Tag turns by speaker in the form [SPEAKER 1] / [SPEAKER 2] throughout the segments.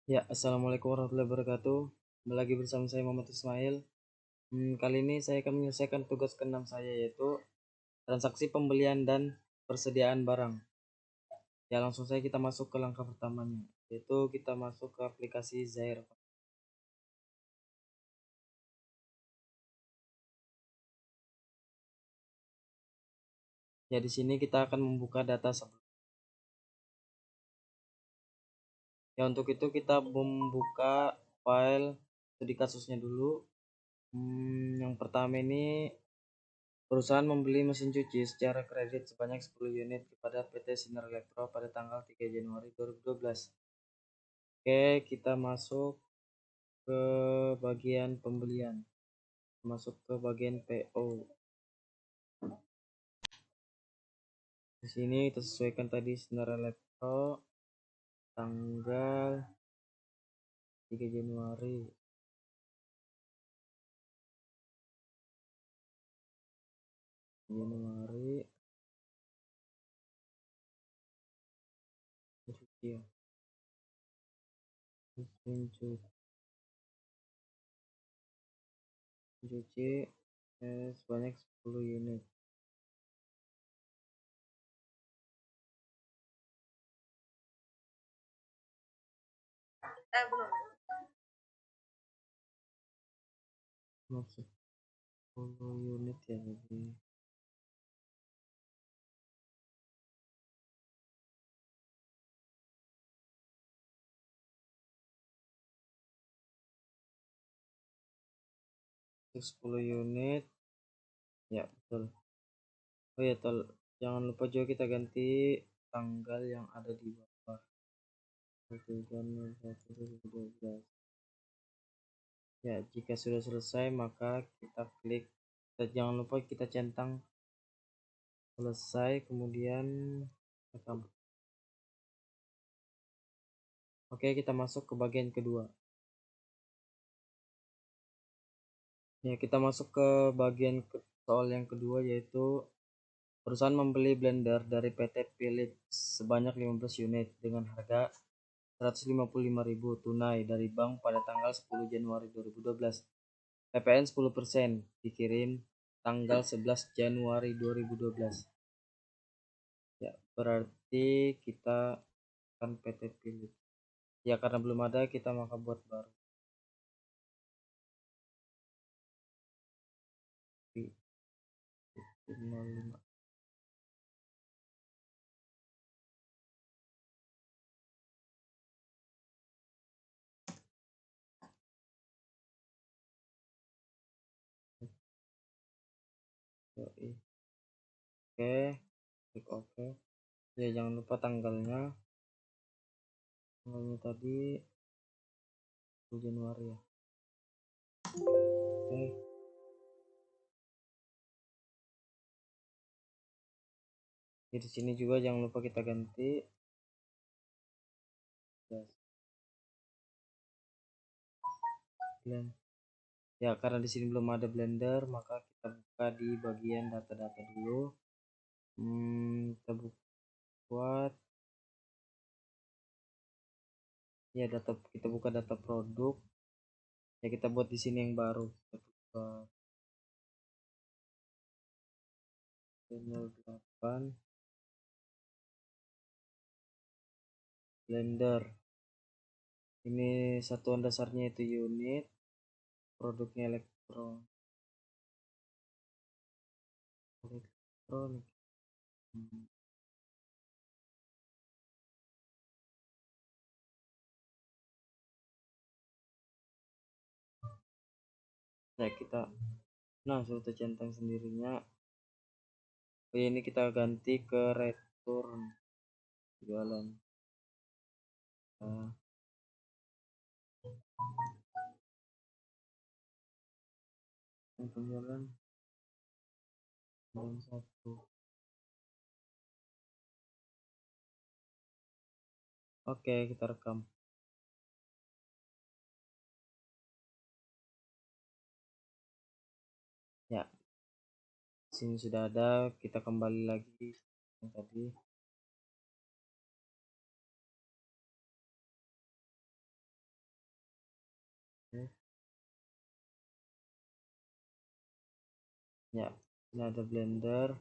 [SPEAKER 1] Ya, assalamualaikum warahmatullahi wabarakatuh. Kembali lagi bersama saya Muhammad Ismail. Kali ini saya akan menyelesaikan tugas keenam saya, yaitu transaksi pembelian dan persediaan barang. Ya, langsung saja kita masuk ke langkah pertamanya, yaitu kita masuk ke aplikasi Zair. Ya, di sini kita akan membuka data sebelum. Ya, untuk itu kita membuka file studi kasusnya dulu. Yang pertama ini, perusahaan membeli mesin cuci secara kredit sebanyak 10 unit kepada PT Sinar Elektro pada tanggal 3 Januari 2012. Oke, kita masuk ke bagian pembelian. Masuk ke bagian PO. Di sini kita sesuaikan tadi Sinar Elektro tanggal 3 Januari. Januari cuci ya. Mesin cuci sebanyak 10 unit. Maksud 10 unit ya, jadi 10 unit. Ya, betul. Oh ya, jangan lupa juga kita ganti tanggal yang ada di bawah. 1 Januari 2012. Ya, jika sudah selesai maka kita klik. Jangan lupa kita centang selesai, kemudian rekam. Oke, kita masuk ke bagian kedua. Ya, kita masuk ke bagian soal yang kedua, yaitu perusahaan membeli blender dari PT Philips sebanyak 15 unit dengan harga 155.000 tunai dari bank pada tanggal 10 Januari 2012. PPN 10%, dikirim tanggal 11 Januari 2012. Ya, berarti kita akan PT Philips. Ya, karena belum ada, kita maka buat baru. P 05. Oke, klik oke. Ya, jangan lupa tanggalnya tadi 10 Januari ya. Oke. Jadi di sini juga jangan lupa kita ganti. Ya, karena di sini belum ada blender, maka kita buka di bagian data-data dulu. Kita buat ya data, kita buka data produk. Ya, kita buat di sini yang baru. Kita buka 08 blender. Ini satuan dasarnya itu unit, produknya elektronik. Nah, sudah tercentang sendirinya. Ini kita ganti ke return jualan. Penjualan dan 1. Oke, kita rekam. Ya, sini sudah ada. Kita kembali lagi yang tadi. Ya, ini ada blender.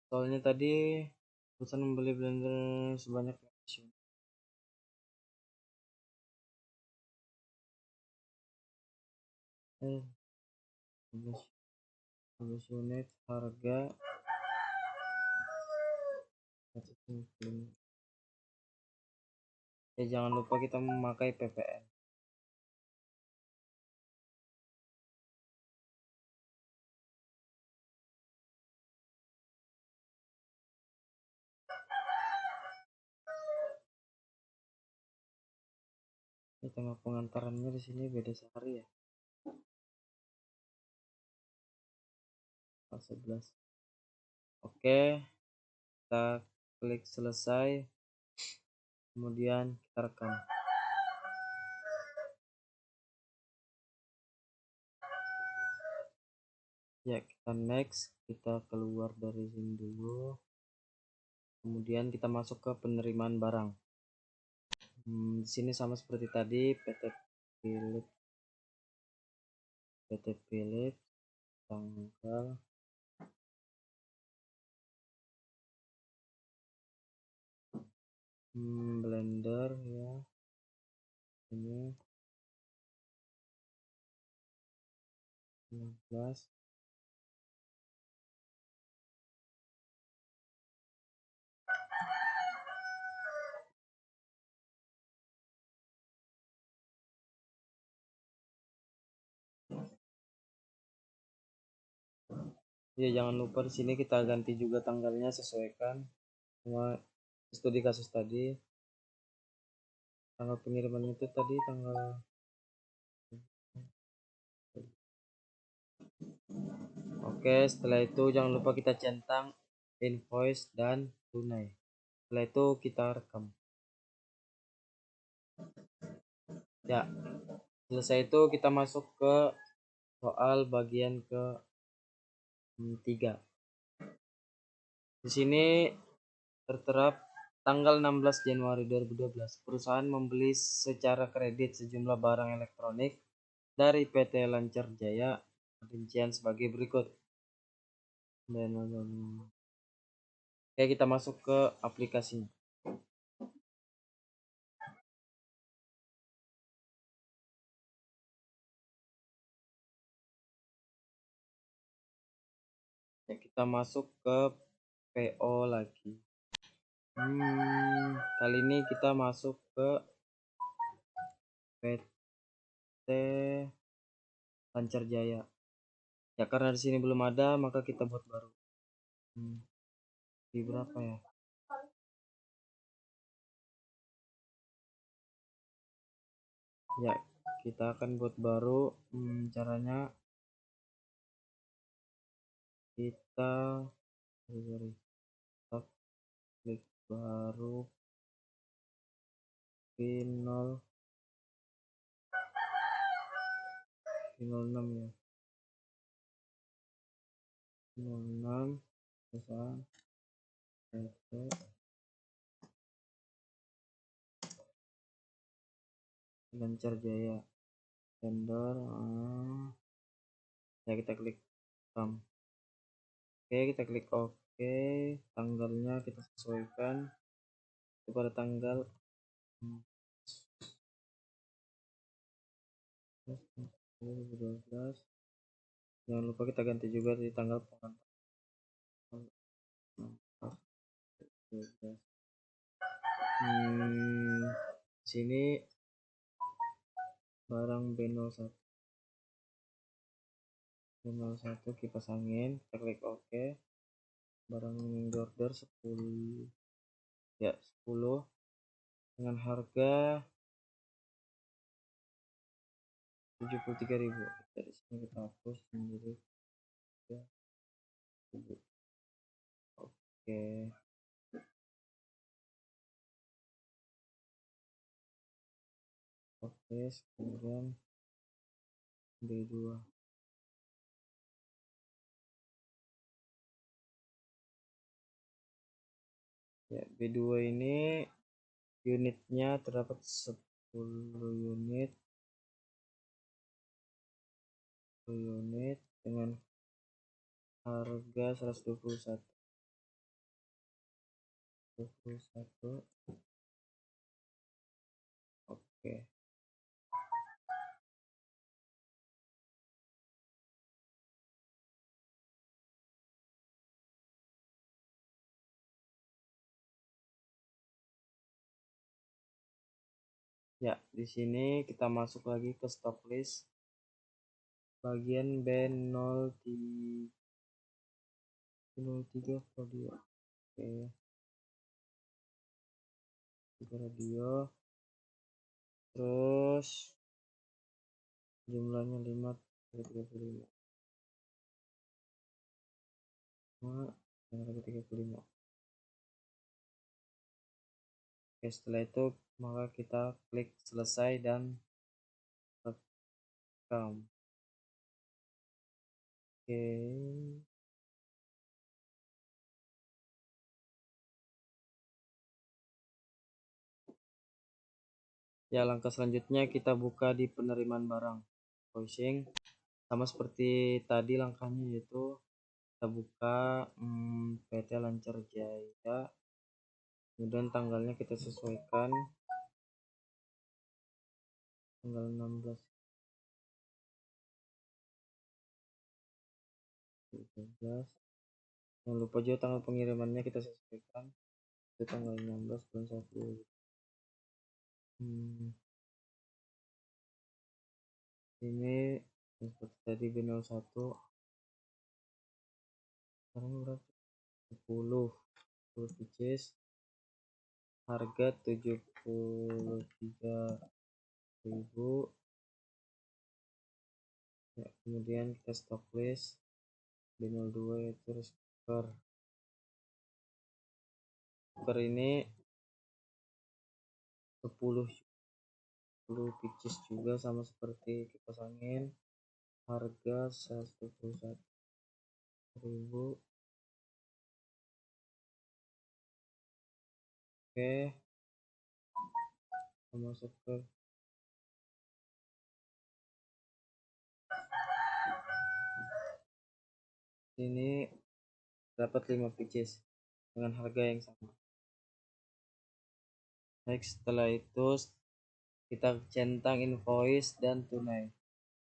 [SPEAKER 1] Soalnya tadi pesan membeli blender sebanyak 15 unit, harga 150. Jangan lupa kita memakai PPN. Ini tanggal pengantarannya di sini beda sehari ya. 11. Oke, kita klik selesai, kemudian kita rekam. Ya, kita next, kita keluar dari sini dulu, kemudian kita masuk ke penerimaan barang. Di sini sama seperti tadi, PT Philips tanggal blender ya, ini 15. Ya, jangan lupa di sini kita ganti juga tanggalnya, sesuaikan sama studi kasus tadi. Tanggal pengiriman itu tadi tanggal. Oke, setelah itu jangan lupa kita centang invoice dan tunai. Setelah itu kita rekam. Ya, selesai itu kita masuk ke soal bagian ke 3. Di sini tertera tanggal 16 Januari 2012, perusahaan membeli secara kredit sejumlah barang elektronik dari PT Lancar Jaya, rincian sebagai berikut. Oke, kita masuk ke aplikasinya. Ya, kita masuk ke PO lagi. Kali ini kita masuk ke PT Lancar Jaya. Ya, karena di sini belum ada, maka kita buat baru. Di berapa ya? Ya, kita akan buat baru. Caranya kita klik baru pin 06 ya. 06 perusahaan PT Lancar Jaya, vendor. Ya, kita klik oke, kita klik oke. Tanggalnya kita sesuaikan pada tanggal 2012. Jangan lupa kita ganti juga di tanggal sini barang B01 kipas angin, kita klik oke. Barang yang order 10 ya, 10 dengan harga 73.000. Dari sini kita hapus menjadi 3.000. Oke, kemudian B2. Ya, B2 ini unitnya terdapat 10 unit. unit dengan harga 121. Oke. Ya, di sini kita masuk lagi ke stock list bagian band 03 radio. Oke, radio. Terus jumlahnya 5 35. 35. Oke, setelah itu maka kita klik selesai dan rekam. Oke. Ya, langkah selanjutnya kita buka di penerimaan barang invoicing. Sama seperti tadi langkahnya, yaitu kita buka PT Lancar Jaya, kemudian tanggalnya kita sesuaikan tanggal 16, 17. Jangan lupa juga tanggal pengirimannya kita sesuaikan, itu tanggal 16 bulan 1. Ini seperti tadi B01. Sekarang berapa? 10 pieces, harga 73.000. Ya, kemudian kita stock list B02 yaitu receiver. Ini 10 pieces juga, sama seperti kipas angin, harga 121.000. Oke, kita masuk ke sini, dapat 5 pieces dengan harga yang sama. Next, setelah itu kita centang invoice dan tunai,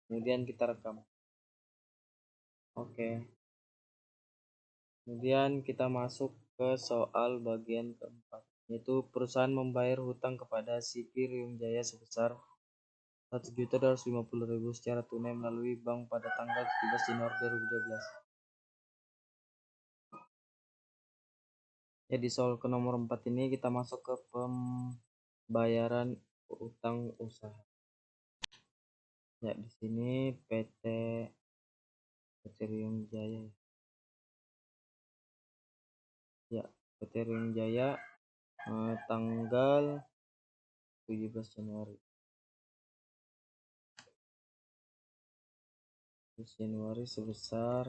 [SPEAKER 1] kemudian kita rekam. Oke, kemudian kita masuk ke soal bagian keempat, yaitu perusahaan membayar hutang kepada CP Riung Jaya sebesar 1.250.000 secara tunai melalui bank pada tanggal 17 Januari 2012. Ya, di soal ke nomor 4 ini kita masuk ke pembayaran utang usaha. Ya, di sini PT Riung Jaya. Ya, PT Riung Jaya tanggal 17 Januari. Sebesar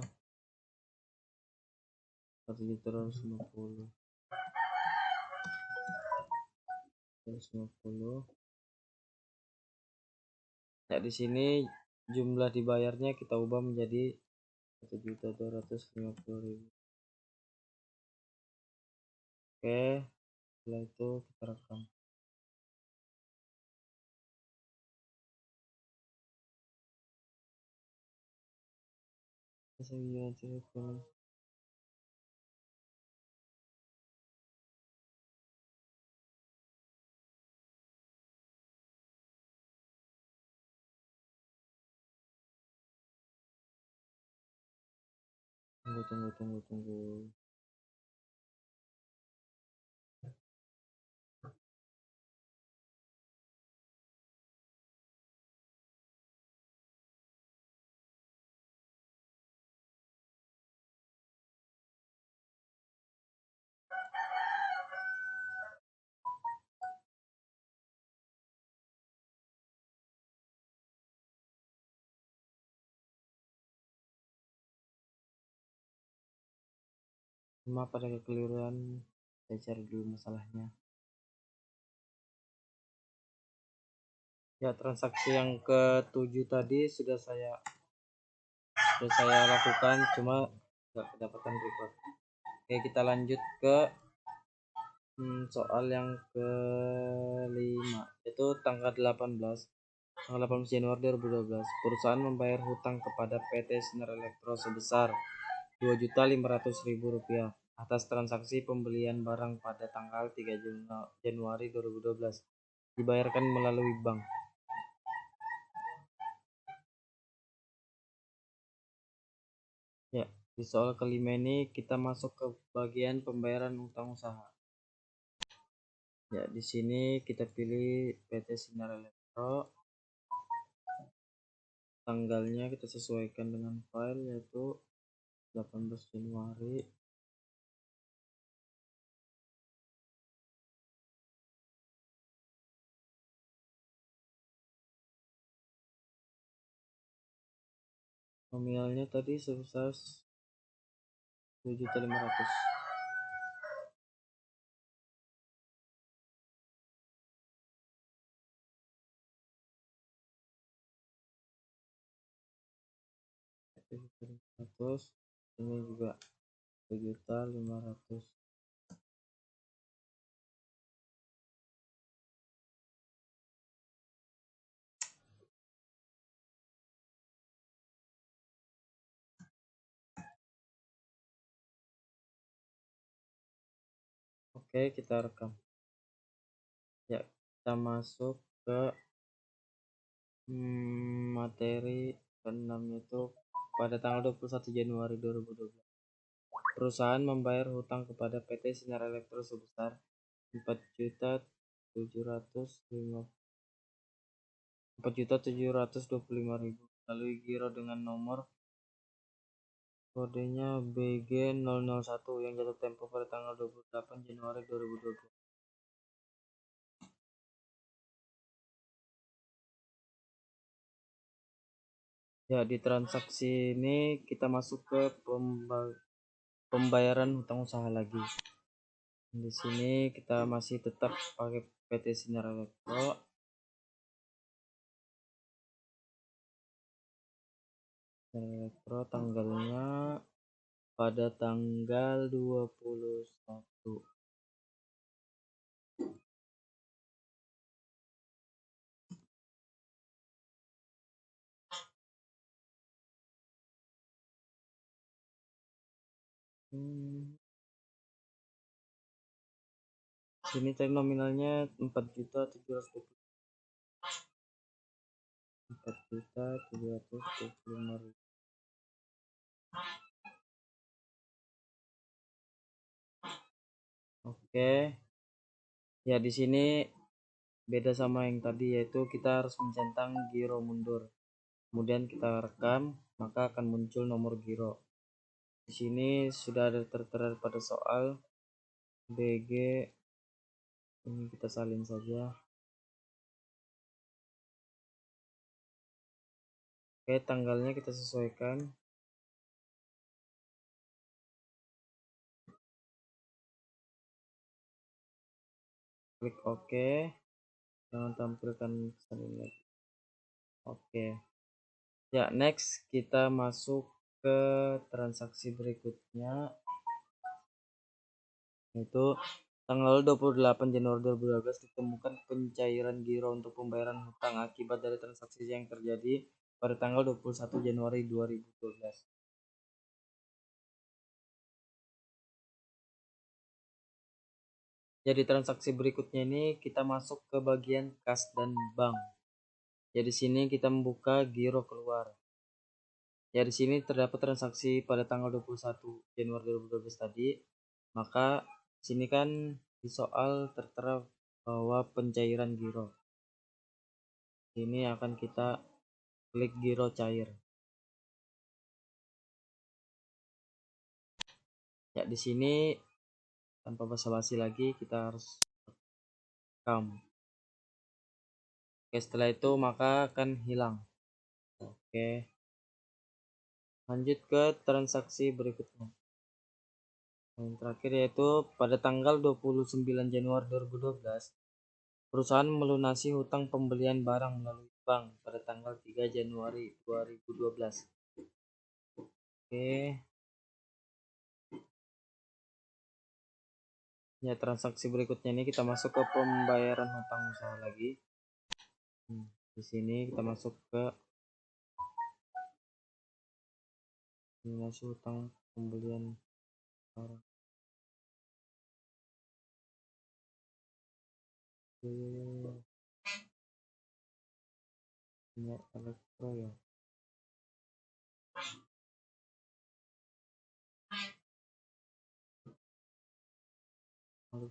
[SPEAKER 1] 1.250. Ya, di sini jumlah dibayarnya kita ubah menjadi 1.250.000. Oke, setelah itu kita rekam. Tunggu. Maaf, ada kekeliruan, saya cari dulu masalahnya. Ya, transaksi yang ke-7 tadi sudah saya sudah saya lakukan, cuma nggak kedapatan record. Oke, kita lanjut ke soal yang kelima, yaitu tanggal 18 Januari 2012, perusahaan membayar hutang kepada PT Sinar Elektro sebesar Rp2.500.000 atas transaksi pembelian barang pada tanggal 3 Januari 2012 dibayarkan melalui bank. Ya, di soal kelima ini kita masuk ke bagian pembayaran utang usaha. Ya, di sini kita pilih PT Sinar Elektro. Tanggalnya kita sesuaikan dengan file, yaitu 18 Januari. Nominalnya tadi sebesar 7.500.000. Ini juga 7.500.000. Oke, kita rekam. Ya, kita masuk ke materi ke-6, yaitu pada tanggal 21 Januari 2012. Perusahaan membayar hutang kepada PT Sinar Elektro sebesar 4.725.000 melalui giro dengan nomor kodenya BG001 yang jatuh tempo pada tanggal 28 Januari 2012. Ya, di transaksi ini kita masuk ke pembayaran hutang usaha lagi. Di sini kita masih tetap pakai PT Sinar Elektro. Tanggalnya pada tanggal 21. Sini tadi nominalnya 4.725.000. Oke. Ya, di sini beda sama yang tadi, yaitu kita harus mencentang giro mundur. Kemudian kita rekam, maka akan muncul nomor giro. Di sini sudah ada tertera pada soal BG. Ini kita salin saja. Oke, tanggalnya kita sesuaikan. Klik OK. Jangan tampilkan salin lagi. Oke. Ya, next kita masuk ke transaksi berikutnya, yaitu tanggal 28 Januari 2012 ditemukan pencairan giro untuk pembayaran hutang akibat dari transaksi yang terjadi pada tanggal 21 Januari 2012. Jadi transaksi berikutnya ini kita masuk ke bagian kas dan bank. Ya, di sini kita membuka giro keluar. Ya, di sini terdapat transaksi pada tanggal 21 Januari 2012 tadi. Maka sini kan di soal tertera bahwa pencairan giro. Ini akan kita klik giro cair. Ya, di sini tanpa basa-basi lagi kita harus rekam. Oke, setelah itu maka akan hilang. Oke. Lanjut ke transaksi berikutnya. Yang terakhir yaitu pada tanggal 29 Januari 2012, perusahaan melunasi hutang pembelian barang melalui bank pada tanggal 3 Januari 2012. Oke. Ya, transaksi berikutnya ini kita masuk ke pembayaran hutang usaha lagi. Di sini kita masuk ke lunasi hutang pembelian barang. Minyak elektro ya. Pada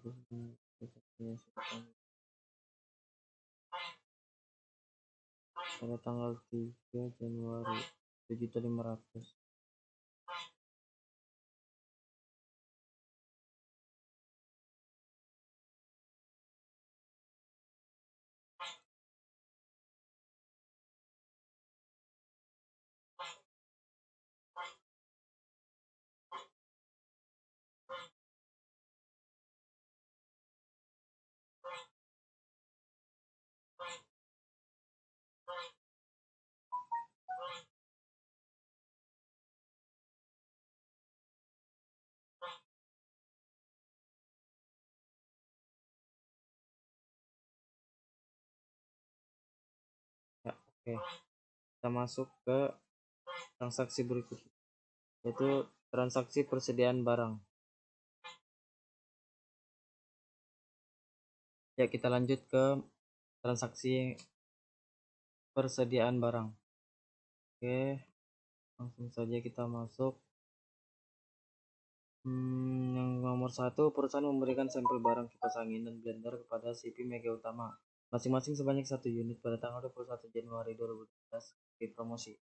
[SPEAKER 1] tanggal 3 Januari 7.500.000. Ya, oke. Kita masuk ke transaksi berikutnya, yaitu transaksi persediaan barang. Ya, kita lanjut ke transaksi persediaan barang. Oke, langsung saja kita masuk. Yang nomor 1, perusahaan memberikan sampel barang kipas angin dan blender kepada CP Mega Utama masing-masing sebanyak 1 unit pada tanggal 21 Januari 2012 di promosi.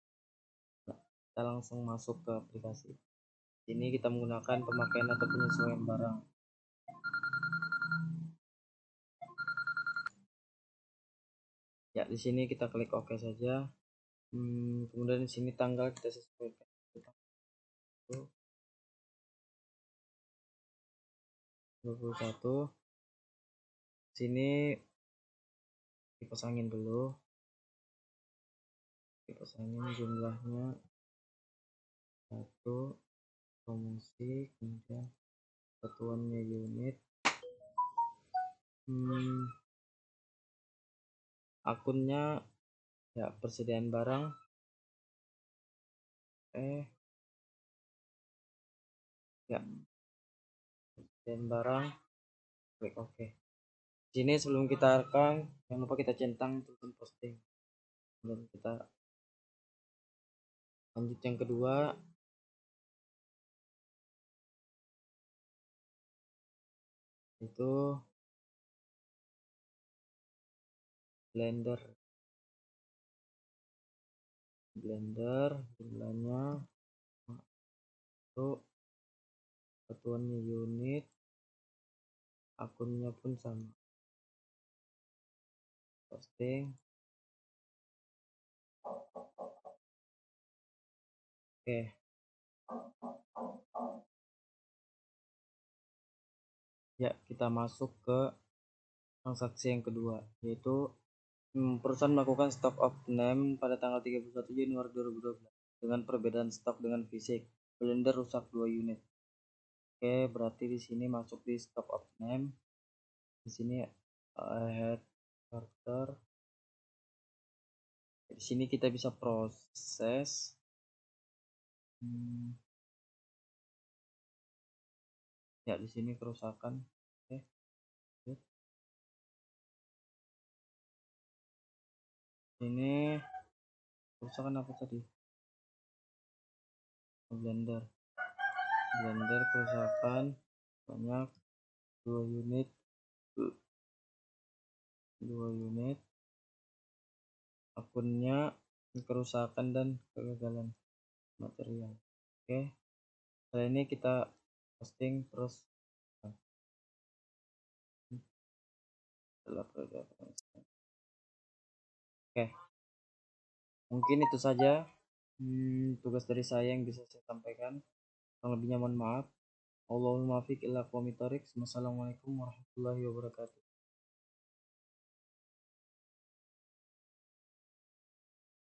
[SPEAKER 1] Nah, kita langsung masuk ke aplikasi. Ini kita menggunakan pemakaian atau penyesuaian barang. Ya, di sini kita klik OK saja. Kemudian di sini tanggal kita sesuaikan. 21. Sini kipas angin dulu. Kipas angin jumlahnya 1, promosi, kemudian satuannya unit, akunnya ya persediaan barang, ya persediaan barang, klik OK. Sini sebelum kita rekam jangan lupa kita centang tulisan posting. Kemudian kita lanjut yang kedua, itu blender jumlahnya 1, satuannya unit, akunnya pun sama, posting. Oke. Ya, kita masuk ke transaksi yang kedua, yaitu perusahaan melakukan stock of name pada tanggal 31 Januari 2012 dengan perbedaan stok dengan fisik. Blender rusak 2 unit. Oke, berarti di sini masuk di stock of name. Di sini headquarter. Di sini kita bisa proses. Ya, di sini kerusakan. Oke. Ini kerusakan apa tadi? Blender kerusakan banyak 2 unit. Akunnya kerusakan dan kegagalan material. Oke, setelah ini kita posting terus. Oke, mungkin itu saja tugas dari saya yang bisa saya sampaikan. Kurang lebihnya mohon maaf. Allahumma fiq ila aqwamit thoriq. Wassalamualaikum warahmatullahi wabarakatuh.